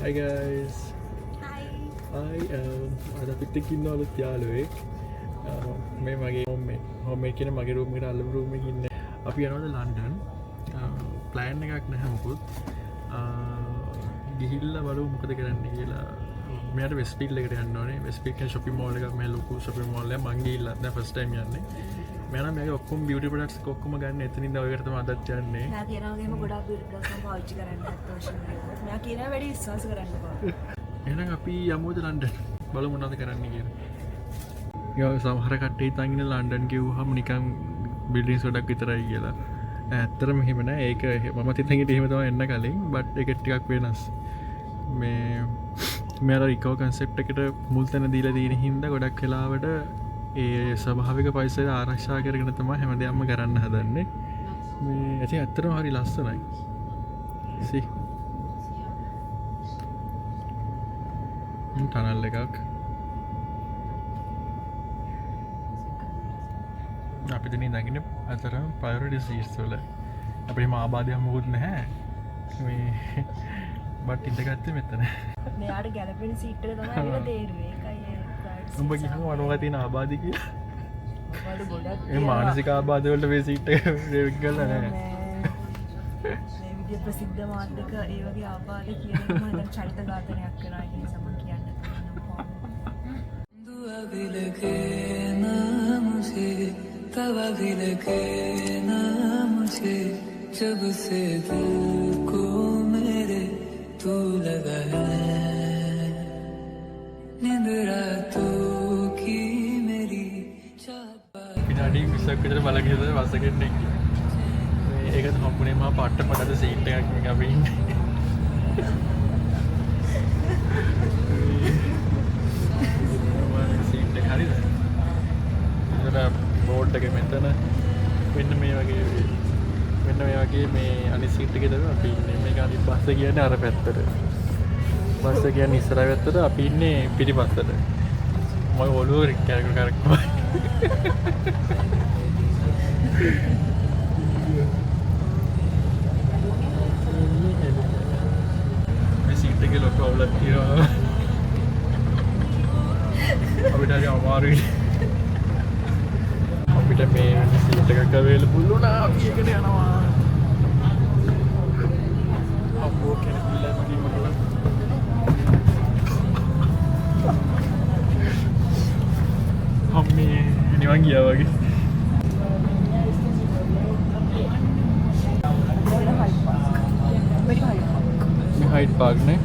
Hi guys. Hi. අද අපිත් එක්ක ඉන්න අලුත් යාළුවෙක්. මේ මගේ හෝම්මේඩ් කියන මගේ රූම් එකට අල්ලපු රූම් එකේ ඉන්නේ. අපි යනවාද ලන්ඩන්. ප්ලෑන් එකක් නැහැ මොකුත්. ගිහිල්ලා බලමු මොකද කරන්න කියලා. මෙයාට වෙස්ට්ෆීල්ඩ් එකට යන්න ඕනේ. වෙස්ට්ෆීල්ඩ් කියන shopping mall එකක් මේ ලොකු shopping mall එකක් මං ගිහිල්ලා දැන් first time යන්නේ. මෙයා නම් මේක ඔක්කොම beauty products ඔක්කොම ගන්න එතනින්ද ඔයකට තමයි අදත් යන්නේ. මම කියනවා වගේම ගොඩාක් beauty products මම පාවිච්චි කරන්න අවශ්‍ය නැහැ. මම කියනවා වැඩි විශ්වාස කරන්න බෑ. එහෙනම් අපි යමුද ලන්ඩන්. බලමු මොනවද කරන්න කියලා. සමහර කට්ටිය හිතන් ඉන්නේ ලන්ඩන් කිව්වහම නිකන් බිල්ඩින්ග්ස් ගොඩක් විතරයි කියලා. ඇත්තටම එහෙම නෑ. ඒක මම හිතන් හිටියේ එහෙම තමයි එන්න කලින්. බට් ඒක ටිකක් වෙනස්. මේ රිකෝ කන්සෙප්ට් එකට මුල් තැන දීලා තියෙන හින්දා ගොඩක් වෙලාවට ඒ ස්වභාවික පරිසරය ආරක්ෂා කරගෙන තමයි හැමදේම කරන්න හදන්නේ. මේ ඇයි ඇත්තටම හරි ලස්සනයි. see ටනල් එකක් අපි දෙන ඉඳගෙන අතරම ප්‍රයොරිටි සීට්ස් වල අපිට ආබාධයක් මොකුත් නැහැ මේ බට් ඉඳගත්තේ මෙතන මෙයාට ගැලපෙන සීට් එක තමයි ඇවිල්ලා තේරුවේ ඒකයි උඹ කියනවා මොනවද තියෙන ආබාධ කියලා වල ගොඩක් ඒ මානසික ආබාධ වලට මේ සීට් එක රෙවික් කරලා නැහැ මේ විදිය ප්‍රසිද්ධ මාධ්‍යක ඒ වගේ ආබාධ කියන එක මම දැන් චරිත ඝාතනයක් කරනවා කියන නිසා මම කියන්න दुआ भी लगे ना मुझे तवा भी लगे ना मुझे जब से दिल को मेरे तू लगा है नींद रातों की मेरी විනාඩි 20ක් විතර බලගෙන ඉඳලා බස් එකෙන් එක්කේ. මේක හම්බුනේ මහා පාට මඩද සීට් එකක් මේක අපි ඉන්නේ. සීට් එක හරිද? ඉතන බෝඩ් එක මෙතන මෙන්න මේ වගේ මේ අනිත් සීට් එකේ තමයි අපි ඉන්නේ. මේක අනිත් බස් එක කියන්නේ අර පැත්තට. බස් එක කියන්නේ ඉස්සරහ පැත්තට අපි ඉන්නේ පිටිපස්සට. මම ඔළුව කරකවයි. මේ සීට් එකේ ලොකු අවුලක් තියෙනවා. අපිට හරි අමාරුයි. අපිට මේ සීට් එකක් අවైలබල් වුණා. අපි එකට යනවා. අපෝ කෙනෙක් ඉල්ලලා මගේ අම්මේ නිවන් ගියා වගේ. මේ හයිඩ් පාර්ක් නේ.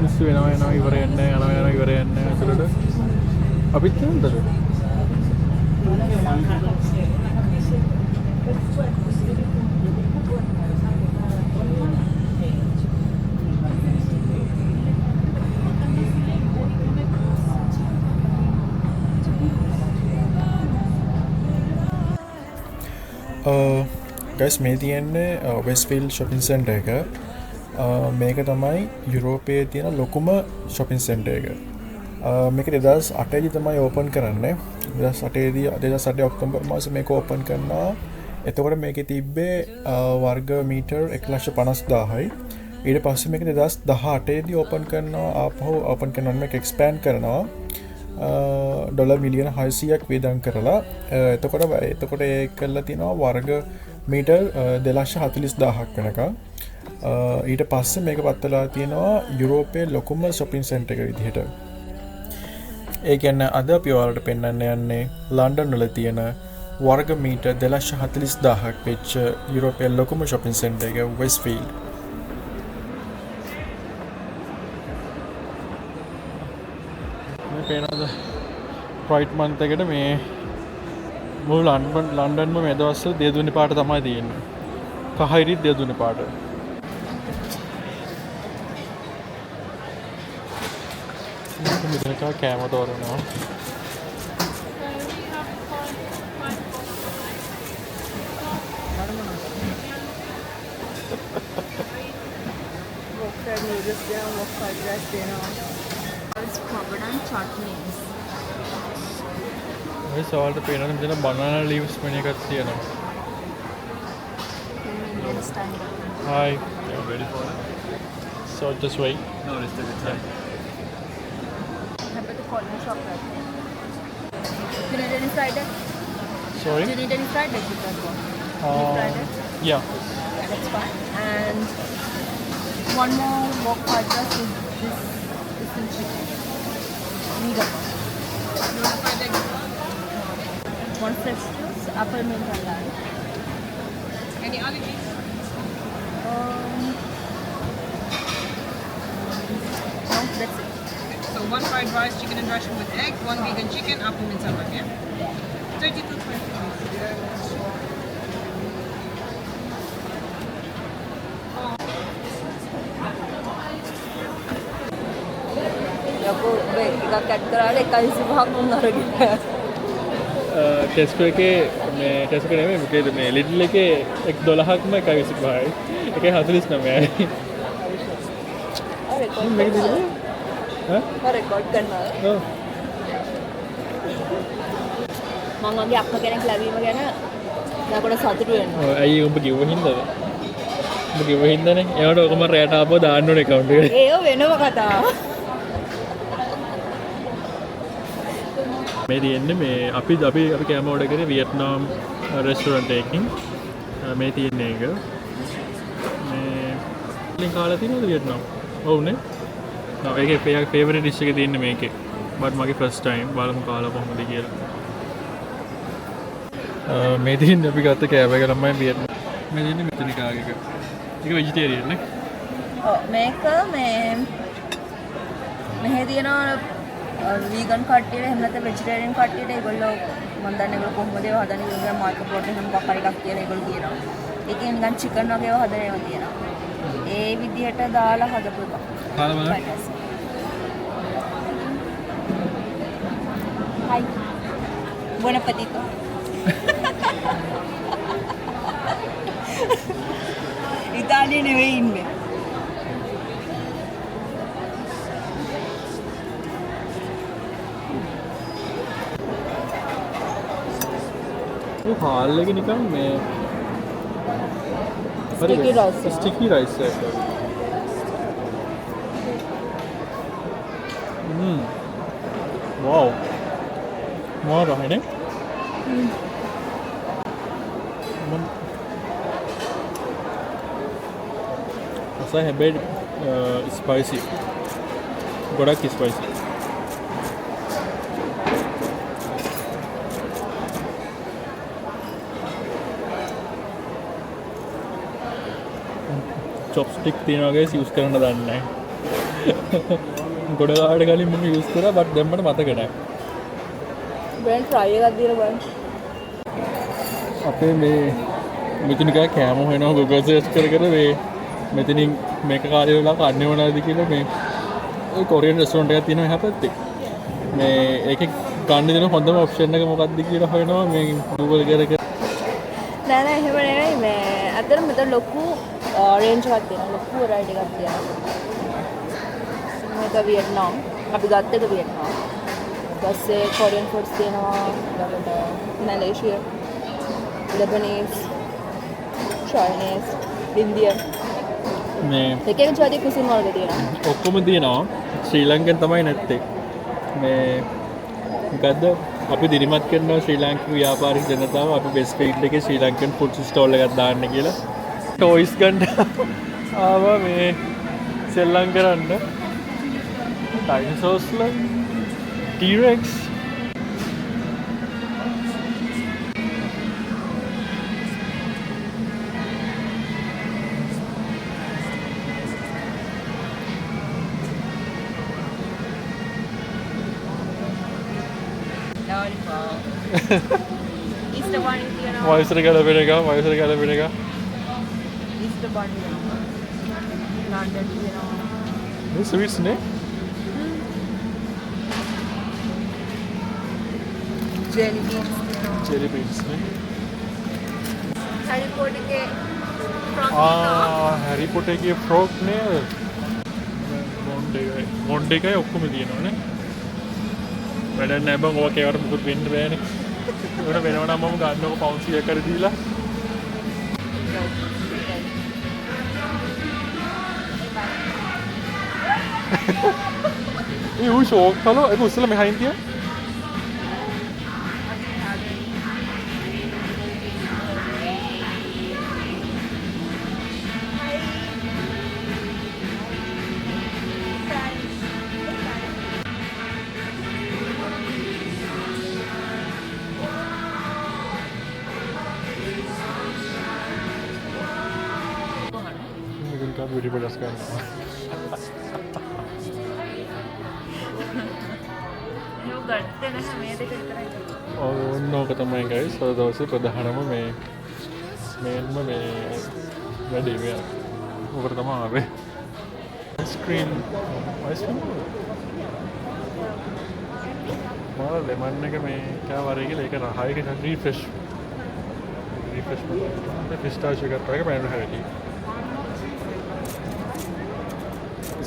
මිස් වෙනවා ඉවර යන්නේ යනවා ඉවර යන්නේ අසලට. අපිත් යන්නද? ගයිස් මේ තියෙන්නේ වෙස්ට්ෆීල්ඩ් shopping center එක. මේක තමයි යුරෝපයේ තියෙන ලොකුම shopping center එක. මේක 2008 දී තමයි ඕපන් කරන්නේ. 2008 ඔක්තෝබර් මාසේ මේක ඕපන් කරනවා. එතකොට මේකේ තිබ්බේ වර්ග මීටර් 1,50,000යි. ඊට පස්සේ මේක 2018 දී ඕපන් කරනවා. ආපහු ඕපන් කරනවා මේක එක්ස්පෑන්ඩ් කරනවා. ඩොලර් මිලියන 600ක් වේදම් කරලා එතකොට ඒ කරලා තියෙනවා වර්ග මීටර් 2,40,000ක් වෙනකම්. ඊට පස්සේ මේක පත්වලා තියෙනවා යුරෝපයේ ලොකුම shopping center එක විදිහට. ඒ කියන්නේ අද අපි ඔයාලට පෙන්වන්න යන්නේ ලන්ඩන් වල තියෙන වර්ග මීටර් 2,40,000ක් වෙච්ච යුරෝපයේ ලොකුම shopping center එක වෙස්ට්ෆීල්ඩ්. මේ පේනද ප්‍රයිඩ් මන්ත් එකට මේ මුළු ලන්ඩන්ම මේ දවස්වල දෙදුනි පාට තමයි තියෙන්නේ. කහයිරිත් දෙදුනි පාට. මෙතනක කෑම තෝරනවා. ඔය සවාල්ට පේනවා මෙතන බනානා ලීව්ස් වෙන එකක් තියෙනවා. Let's stand up. Hi. You're ready for it? So just wait. No, it's the good time. Have the corner shop right there. You need any fried egg? Sorry. Do you need any fried egg with that one? Fried egg? Yeah. Yeah, that's fine. And one more wok fried rice with this in chicken. Vegan one. You want fried egg? One fresh juice, apple mint and lime. Any other things? No, that's it. So one fried rice, chicken and Russian with egg, one vegan chicken, apple mint salad, yeah? 32.20. යකෝ එකක් add කරාට 1.25ක් වුණා අරගෙන. ටෙස්කෝ එකේ මේ ටෙස්කෝ නෙමෙයි මොකේද මේ ලිඩල් එකේ 12ක්ම 1.25යි. එකේ 49යි. අර රෙකෝඩ් මේක දිගද? ඈ? කරනවා. රෙකෝඩ් කරනවා. ඔව්. මම වගේ අක්ක කෙනෙක් ලැබීම ගැන යාකට සතුටු වෙනවා. ඔව් ඇයි උඹ කිව්ව හින්දාද? උඹ කිව්ව හින්දානේ. ඒවට ඔකම රැට ආපුවා දාන්න ඕනේ account එකට. ඒව වෙනම කතාව. මේ තියෙන්නේ මේ අපි කෑම ඕඩර් කරේ වියට්නාම් රෙස්ටෝරන්ට් එකකින්. මේ තියෙන්නේ එක. මේ ලින් කාලා තියෙනවද වියට්නාම්? ඔව් නේ. ඔව් ඒකේ ෆේවරිට් ඩිෂ් එක තියෙන්නේ මේකේ. බට් මගේ ෆස්ට් ටයිම් බලමු කාලා කොහොමද කියලා. මේ තියෙන්නේ අපි ගත්ත කෑම එක තමයි වියට්නාම්. මේ තියෙන්නේ මෙතන කාගේ එක. ඒක වෙජිටේරියන් නේ. ඔව් මේක මේ මෙහෙ තියෙනවා වීගන් කට්ටියට එහෙම නැත්නම් වෙජිටේරියන් කට්ටියට ඒගොල්ලෝ මම දන්නේ ඒගොල්ලෝ කොහොමද ඒවා හදන්නේ කියලා මායික්‍රෝ ප්‍රෝටීන් හැම මොකක් හරි එකක් කියලා ඒගොල්ලෝ කියනවා. ඒකෙන් නිකන් චිකන් වගේ ඒවා හදන ඒවා තියෙනවා. ඒ විදිහට දාලා හදපු එක. කාලා බලන්න. Hi. Buen apetito. ඉතාලියේ නෙවෙයි ඉන්නේ. ඔය හාල් එක නිකන් මේ Sticky rice. ස්ටිකි රයිස් එක. Wow. More right, eh? Asa හැබැයි ස්පයිසි. ගොඩක් ස්පයිසි. චොප්ස්ටික් තියෙනවා ගයිස් යූස් කරන්න දන්නේ නැහැ. ගොඩ ගාඩ කලින් මම යූස් කරා බට් දැම්මට මතක නැහැ. බෙන් ට්‍රයි එකක් දීලා බලන්න. අපේ මේ මෙතන නිකන් කෑම හොයනවා Google search කර මේ මෙතනින් මේක කාලේ වෙලා කන්නේ මොනවද කියලා මේ ඔය කොරියන් රෙස්ටෝරන්ට් එකක් තියෙනවා එහා පැත්තේ. මේ ඒකේ ගන්න දෙන හොඳම ඔප්ෂන් එක මොකක්ද කියලා හොයනවා මේ Google එකේ. නෑ නෑ එහෙම නෙවෙයි මේ අතන මෙතන ලොකු රේන්ජ් එකක් තියෙනවා. ලොකු වරයිටි එකක් තියෙනවා. මේක වියට්නාම්. අපි ගත්ත එක වියට්නාම්. ඊපස්සේ කොරියන් ෆුඩ්ස් තියෙනවා. ඊළඟට මැලේසියා, ලෙබනීස්, චයිනීස්, ඉන්දියන්. මේ එක එක ජාතියේ කුසින් වර්ග තියෙනවා. ඔක්කොම තියෙනවා. ශ්‍රී ලංකෙන් තමයි නැත්තේ. මේ මොකද්ද අපි දිරිමත් කරනවා ශ්‍රී ලාංකික ව්‍යාපාරික ජනතාව අපි වෙස්ට් ෆීල්ඩ් එකේ ශ්‍රී ලංකන් ෆුඩ් ස්ටෝල් එකක් දාන්න කියලා. ටොයිස් ගන්න ආවා මේ සෙල්ලම් කරන්න. ඩයිනෝසෝස්ලා T-Rex Easter bunny තියෙනවා. වයසට ගැලපෙන එක Easter bunny තියෙනවා. ලන්ඩන් තියෙනවා. මේ ස්විස් නේ Jelly beans තියෙනවා. චෙරි බීන්ස් නේ Harry Potter එකේ frog තියෙනවා. හැරි පොටර් එකේ ෆ්‍රොග් නේ මොන්ඩ් එකයි ඔක්කොම තියෙනවනේ වැඩක් නැහැ බං ඔක ඒවට මුකුත් වෙන්න බෑනේ ඒකට වෙනව නම් මම ගන්නකො පවුන්ඩ් 100 කර දීලා ये वो शौक था लो एक उससे मैं खाई थी Kan beauty products kan. යෝ ගත්තේ නැහැ මේ දෙක විතරයි. ඕනෝක තමයි guys අද දවසේ ප්‍රධානම මේ මේන්ම මේ වැඩේ මේ ඔකට තමයි ආවේ. ice cream මාර ලෙමන් එක මේ කෑවරේ කියලා ඒක රහයි එක රීෆ්‍රෙෂ් කරලා පිස්තාචියෝ එකක් වගේ බෑන හැටි.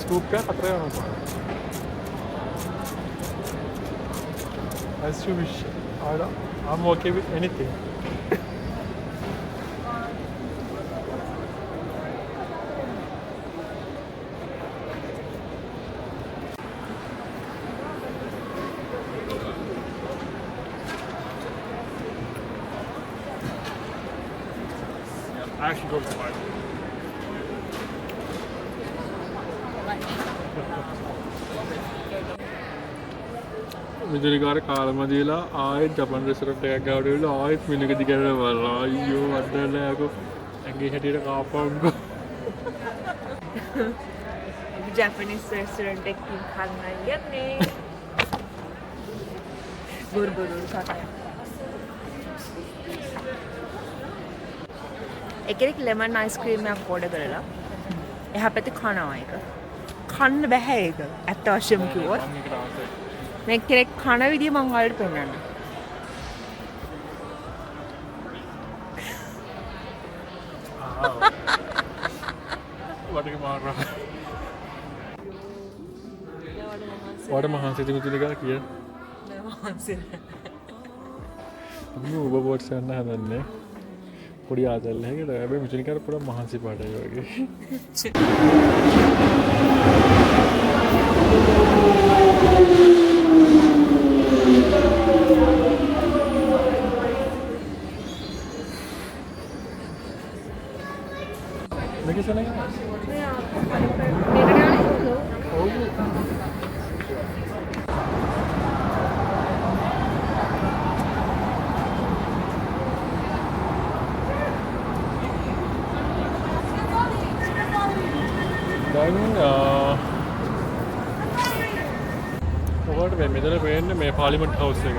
Scoop ka, katray ano pa? As you wish. I'm okay with anything. I actually go for it. විදුලිකාර කාලම දීලා ආයෙත් ජපන් රෙස්ටොරන්ට් එකක් ගාවට ගිහලා ආයෙත් මෙනු එක දිගට බලලා අයියෝ වදලා යකෝ ඇඟේ හැටියට කාපවුම්කෝ ජැපනීස් රෙස්ටොරන්ට් එකකින් කන්න යන්නේ බොරු කතා එකෙක් ලෙමන් අයිස්ක්‍රීම් එකක් ඕඩර් කරලා එහා පැත්තේ කනවා එක කන්න බෑ ඒක ඇත්ත වශයෙන්ම කිව්වොත් මේ කෙනෙක් කන විදිය මම ඔයාලට පෙන්නන්න. වටක මාරා. වඩ මහන්සියද මිතුලිකා කිය. මහන්සිය. අපි ඔබ බෝට්ස් යන්න හදන්නේ. පොඩි ආදල්ල හැකට හැබැයි මිතුලිකාට පුරා මහන්සි පාඩයි වගේ. මේක සනග ඔකට මෙතන පේන්නේ මේ පාර්ලිමේන්තු හවුස් එක.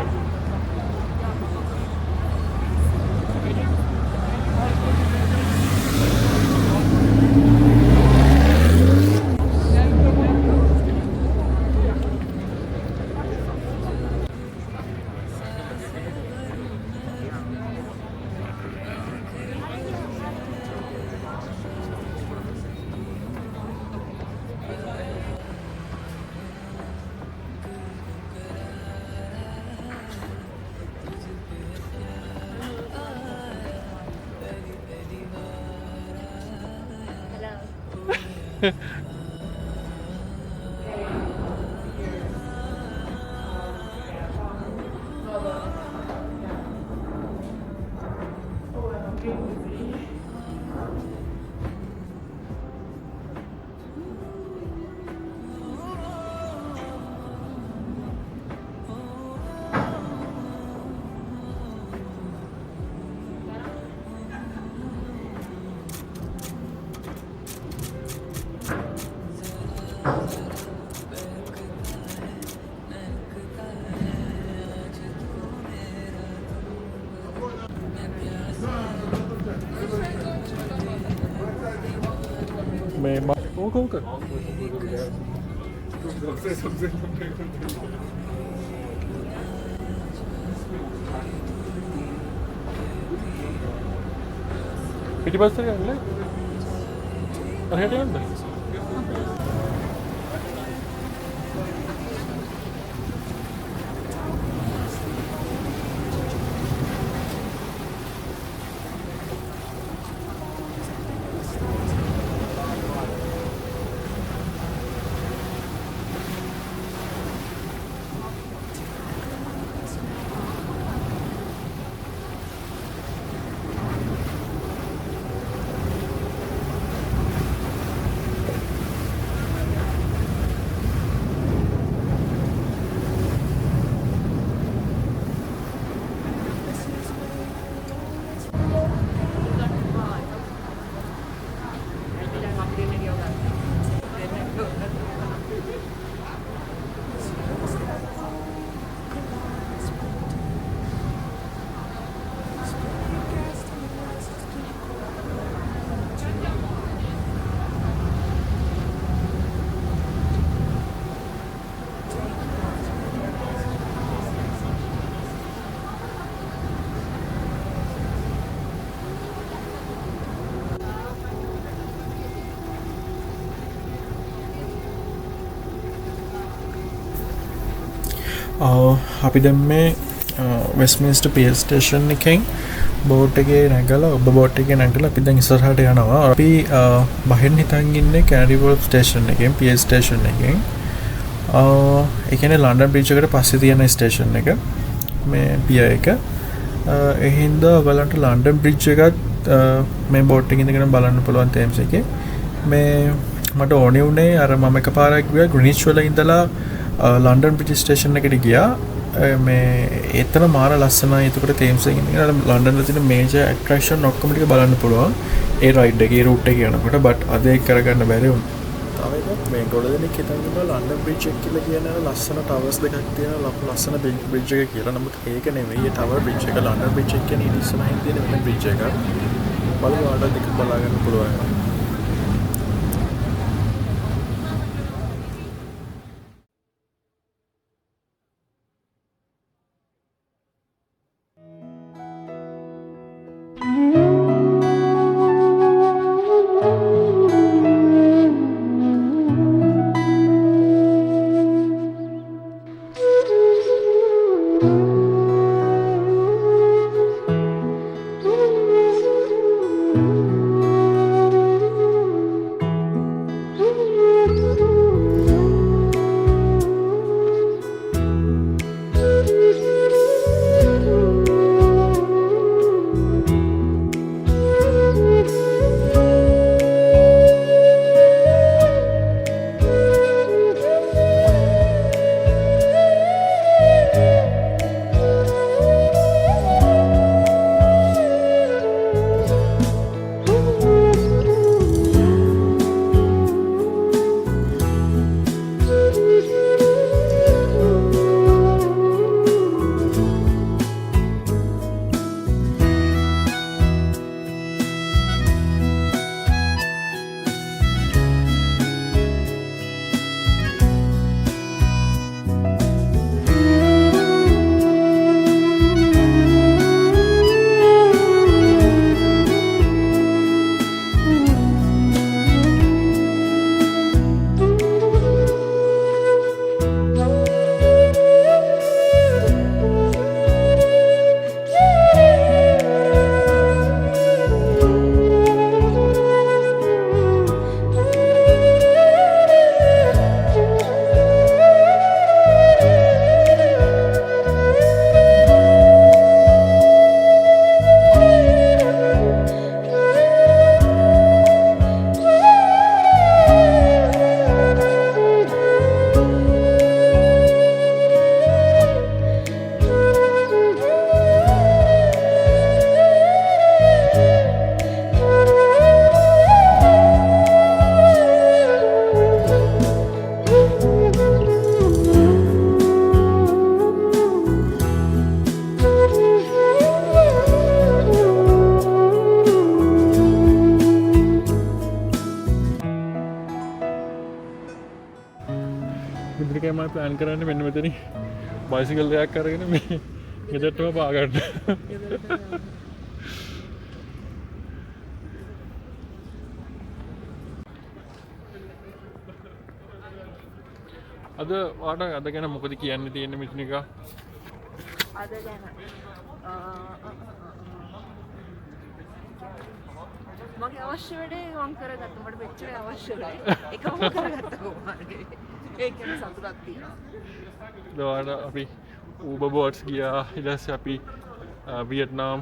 मैं वो कौन कर पिटी बस से अगले अरे हटे अंदर අපි දැන් මේ වෙස්ට්මින්ස්ටර් පියර් ස්ටේෂන් එකෙන් බෝට් එකේ නැගලා ඔබ බෝට් එකේ නැගලා අපි දැන් ඉස්සරහට යනවා. අපි බහෙන් හිටන් ඉන්නේ කැනරි වෝල්ෆ් ස්ටේෂන් එකෙන් පියර් ස්ටේෂන් එකෙන්. ඒ කියන්නේ ලන්ඩන් බ්‍රිජ් එකට පස්සේ තියෙන ස්ටේෂන් එක මේ පියර් එක. ඒ හින්දා ඔයගලන්ට ලන්ඩන් බ්‍රිජ් එකත් මේ බෝට් එකේ ඉඳගෙන බලන්න පුළුවන් තේම්ස් එකේ. මේ මට ඕනේ උනේ අර මම එකපාරක් ගියා ග්‍රීනිච් වල ඉඳලා ලන්ඩන් බ්‍රිජ් ස්ටේෂන් එකට ගියා. මේ එතන මාර ලස්සනයි. එතකොට තේම්ස් එකේ ඉඳගෙන ලන්ඩන් වල තියෙන මේජර් ඇට්‍රැක්ෂන් ඔක්කොම ටික බලන්න පුළුවන්. ඒ රයිඩ් එකේ රූට් එකේ යනකොට බට් අද ඒක කරගන්න බැරි වුණා. තව එකක් මේ ගොඩදෙනෙක් හිතන් ඉන්නවා ලන්ඩන් බ්‍රිජ් එක කියලා කියන ලස්සන ටවර්ස් දෙකක් තියෙන ලස්සන බ්‍රිජ් එක කියලා. නමුත් ඒක නෙමෙයි. ඒ ටවර් බ්‍රිජ් එක ලන්ඩන් බ්‍රිජ් එක කියන්නේ ඊට ඉස්සරහින් තියෙන වෙන බ්‍රිජ් එකක්. බලමු ආඩ දෙක බලා ගන්න පුළුවන්. මම ප්ලෑන් කරන්නේ මෙන්න මෙතනින් බයිසිකල් එකක් අරගෙන මේ ගෙදරටම පාගන්න. අද වාට අද ගැන මොකද කියන්න තියෙන්නේ මිත්නිකා? අද ගැන මගේ අවශ්‍ය වැඩේ මම කරගත්තා. මට මෙච්චර අවශ්‍ය නැහැ. එකම කරගත්තා කොහොමද? ඒක ගැන සතුටක් තියෙනවා. දවාට අපි Uber boats ගියා. ඊට පස්සේ අපි වියට්නාම්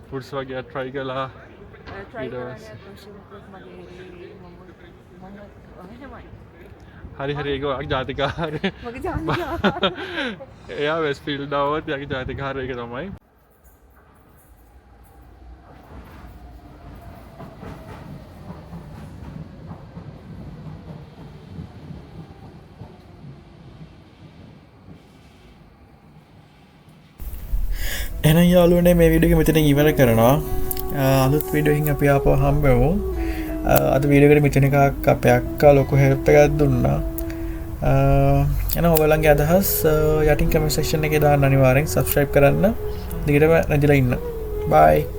ෆුඩ්ස් වගේ try කළා. හරි හරි ඒක වගේ ජාතිකාරය. මගේ ජාතිකාරය. එයා වෙස්ට්ෆීල්ඩ් ආවොත් යාගේ ජාතිකාරය ඒක තමයි. එහෙනම් යාළුවනේ මේ වීඩියෝ එක මෙතනින් ඉවර කරනවා. අලුත් වීඩියෝ එකකින් අපි ආපහු හම්බෙමු. අද වීඩියෝ එකට මෙතන එකක් අපේ අක්කා ලොකු හෙල්ප් එකක් දුන්නා. එහෙනම් ඔයගොල්ලන්ගේ අදහස් යටින් කමෙන්ට් සෙක්ෂන් එකේ දාන්න අනිවාර්යෙන් subscribe කරන්න. දිගටම නැදිලා ඉන්න. bye.